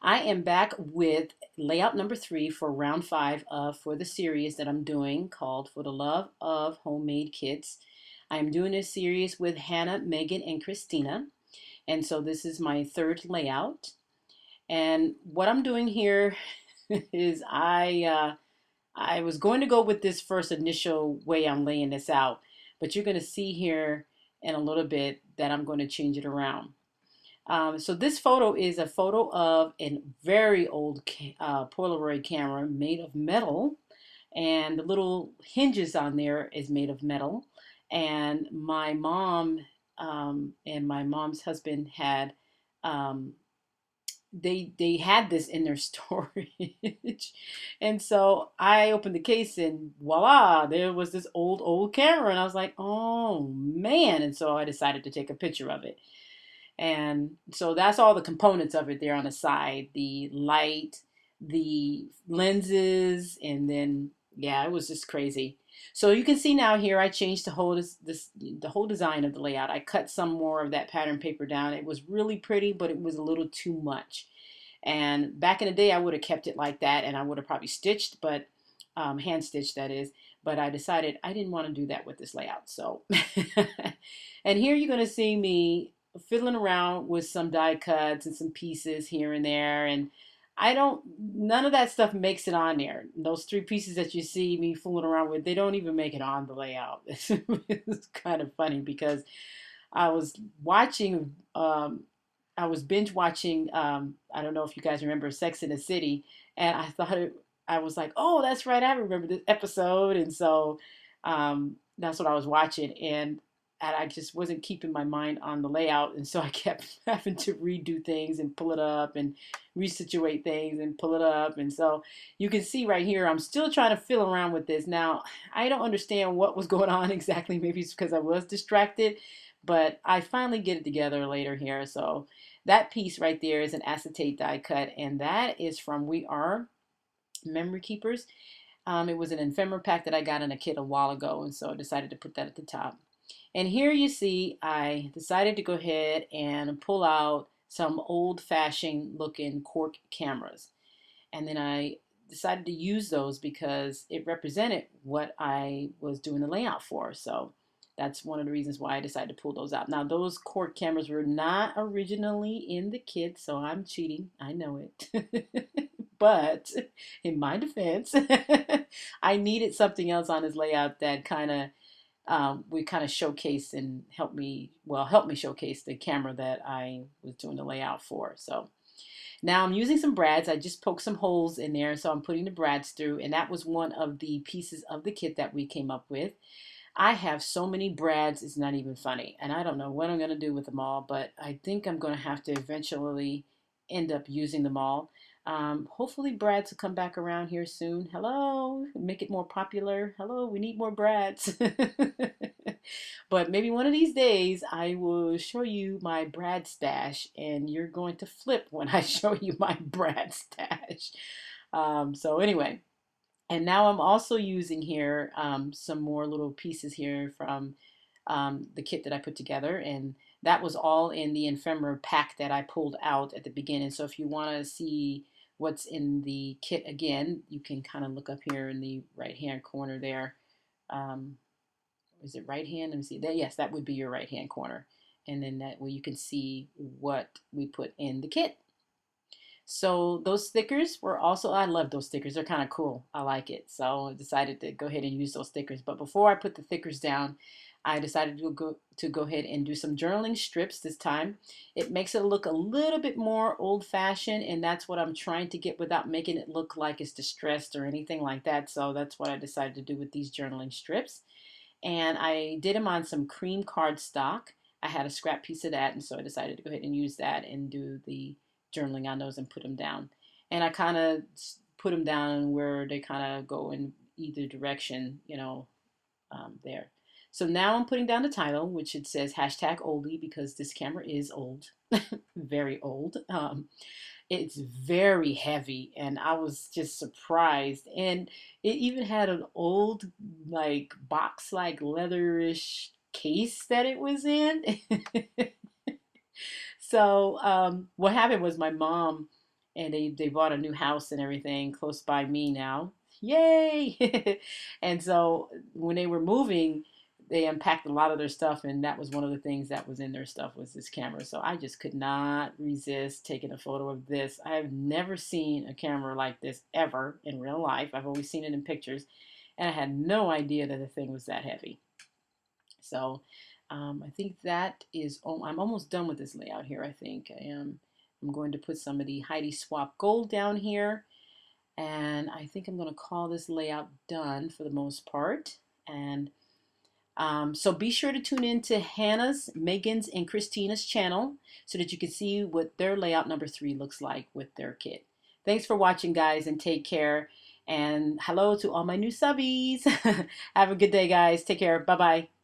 I am back with layout number 3 for round 5 for the series that I'm doing called For the Love of Homemade Kits. I am doing this series with Hannah, Megan, and Christina. And so this is my third layout. And what I'm doing here is I was going to go with this first initial way I'm laying this out, but you're going to see here in a little bit that I'm going to change it around. So this photo is a photo of a very old Polaroid camera made of metal, and the little hinges on there is made of metal. And my mom and my mom's husband had um, they had this in their storage, and so I opened the case and voila, there was this old camera, and I was like, oh man! And so I decided to take a picture of it. And so that's all the components of it there on the side, the light, the lenses, and then yeah, it was just crazy. So you can see now here I changed the whole design of the layout. I cut some more of that pattern paper down. It was really pretty, but it was a little too much. And back in the day I would have kept it like that and I would have probably stitched, but hand stitched that is. But I decided I didn't want to do that with this layout. So and here you're going to see me fiddling around with some die cuts and some pieces here and there, and none of that stuff makes it on there. Those 3 pieces that you see me fooling around with, they don't even make it on the layout. It's kind of funny because I was watching I was binge watching I don't know if you guys remember Sex in the City, and I was like, oh, that's right, I remember this episode. And so that's what I was watching, and I just wasn't keeping my mind on the layout, and so I kept having to redo things and pull it up and resituate things and pull it up. And so you can see right here I'm still trying to fiddle around with this. Now I don't understand what was going on exactly. Maybe it's because I was distracted, but I finally get it together later here. So that piece right there is an acetate die cut, and that is from We Are Memory Keepers. It was an ephemera pack that I got in a kit a while ago, and so I decided to put that at the top. And here you see I decided to go ahead and pull out some old-fashioned looking cork cameras. And then I decided to use those because it represented what I was doing the layout for. So that's one of the reasons why I decided to pull those out. Now, those cork cameras were not originally in the kit, so I'm cheating. I know it. But in my defense, I needed something else on this layout that kind of we kind of showcase and help me showcase the camera that I was doing the layout for. So now I'm using some brads. I just poked some holes in there, so I'm putting the brads through, and that was one of the pieces of the kit that we came up with. I have so many brads, it's not even funny, and I don't know what I'm going to do with them all, but I think I'm going to have to eventually end up using them all. Hopefully brads will come back around here soon. Hello, make it more popular. Hello, we need more brads. But maybe one of these days I will show you my brad stash, and you're going to flip when I show you my brad stash. So anyway, and now I'm also using here some more little pieces here from the kit that I put together, and that was all in the ephemera pack that I pulled out at the beginning. So if you want to see what's in the kit again, you can kind of look up here in the right hand corner there. Um, is it right hand? Let me see. There, yes, that would be your right hand corner, and then that way you can see what we put in the kit. So those stickers were also, I love those stickers. They're kind of cool. I like it. So I decided to go ahead and use those stickers. But before I put the stickers down, I decided to go ahead and do some journaling strips this time. It makes it look a little bit more old-fashioned, and that's what I'm trying to get without making it look like it's distressed or anything like that. So that's what I decided to do with these journaling strips. And I did them on some cream cardstock. I had a scrap piece of that, and so I decided to go ahead and use that and do the journaling on those and put them down. And I kind of put them down where they kind of go in either direction, there. So now I'm putting down the title, which it says hashtag oldie because this camera is old, very old. It's very heavy, and I was just surprised. And it even had an old, like, box, like, leatherish case that it was in. So what happened was my mom and they bought a new house and everything close by me now. Yay! And so when they were moving, they unpacked a lot of their stuff, and that was one of the things that was in their stuff was this camera. So I just could not resist taking a photo of this. I have never seen a camera like this ever in real life. I've always seen it in pictures, and I had no idea that the thing was that heavy. So I think that is, oh, I'm almost done with this layout here. I think I am. I'm going to put some of the Heidi Swap Gold down here. And I think I'm going to call this layout done for the most part. And so be sure to tune in to Hannah's, Megan's, and Christina's channel so that you can see what their layout number 3 looks like with their kit. Thanks for watching, guys, and take care. And hello to all my new subbies. Have a good day, guys. Take care. Bye-bye.